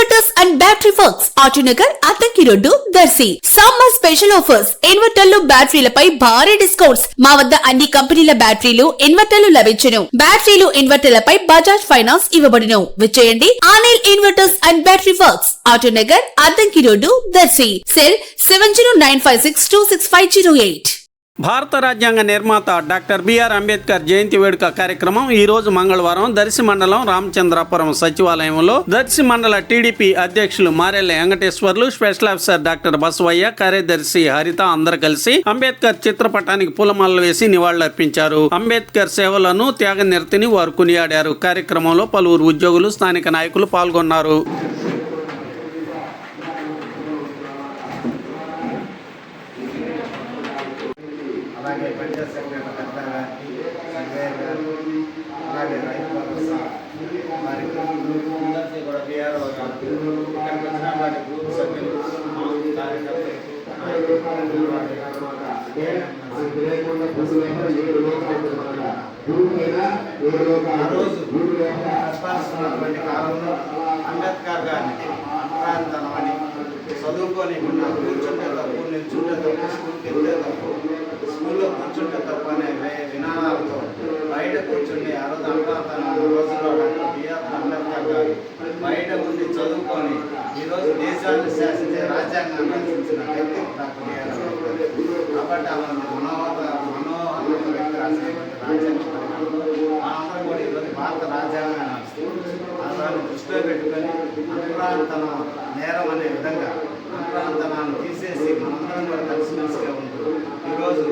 Inverters and battery works Autonagar Addanki road Darsi. Summer special offers ఇన్వర్టర్లు బ్యాటరీలపై భారీ డిస్కౌంట్స్. మా వద్ద అన్ని కంపెనీల బ్యాటరీలు ఇన్వర్టర్లు లభించును. బ్యాటరీలు ఇన్వర్టర్లపై బజాజ్ ఫైనాన్స్ ఇవ్వబడును. విచ్చేయండి Anil inverters and battery works Autonagar Addanki road Darsi. Cell 7095626508. భారత రాజ్యాంగ నిర్మాత డాక్టర్ బిఆర్ అంబేద్కర్ జయంతి వేడుక కార్యక్రమం ఈ రోజు మంగళవారం దర్శి మండలం రామచంద్రాపురం సచివాలయంలో దర్శి మండల టీడీపీ అధ్యక్షులు Marella Venkateswarlu, special officer doctor Basavaiah, కార్యదర్శి హరిత అందరూ కలిసి అంబేద్కర్ చిత్రపటానికి పూలమాలలు వేసి నివాళులర్పించారు. అంబేద్కర్ సేవలను, త్యాగనిరతిని వారు కొనియాడారు. కార్యక్రమంలో పలువురు ఉద్యోగులు, స్థానిక నాయకులు పాల్గొన్నారు. అలాగే పంచాయత్ సెక్రటరీ పెద్ద గారికి, సంజయ్ గారు, అలాగే రైతు భరోసా వారికి అందరికీ కూడా బీఆర్ఓ గారు, ఇక్కడికి వచ్చిన వారి గ్రూప్ సభ్యులు, కార్యకర్తలకు, ఆ రోజు పరిపాలిస్తున్నటువంటి కాలంలో అంబేద్కర్ గారిని అంటరానితనమని, చదువుకొని కూర్చుంటే తప్పు, నిల్చుంటే తప్పు, స్కూల్కి వెళ్తే తప్పు, స్కూల్లో కూర్చుంటే తప్పు అనే వినాదాలతో బయట కూర్చుండి ఆ రోజు అంటరానితనం రోజుల్లో డాక్టర్ బిఆర్ అంబేద్కర్ గారు బయట ఉండి చదువుకొని ఈరోజు దేశాన్ని శాసించే రాజ్యాంగాన్ని రచించిన వ్యక్తి డాక్టర్ బిఆర్ అంబేద్కర్. కాబట్టి అలా మనోహరమైన వ్యక్తి రాసినటువంటి రాజ్యాంగం మనందరం కూడా ఈరోజు భారత రాజ్యాంగాన్ని రాస్తుంది. దాన్ని దృష్టిలో పెట్టుకొని అంటరానితనం నేరం అనే విధంగా అంటరానితనాన్ని తీసేసి మనందరం కూడా కలిసిమెలిసిగా ఉంటూ ఈరోజు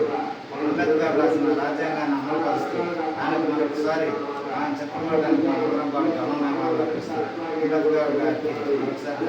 అంబేద్కర్ రాసిన రాజ్యాంగాన్ని అమలుపరుస్తూ ఆయనకు మరొకసారి ఆయన చెప్పడానికి మనందరం కూడా గమనాలు అర్పిస్తూ అంబేద్కర్ గారికి మరొకసారి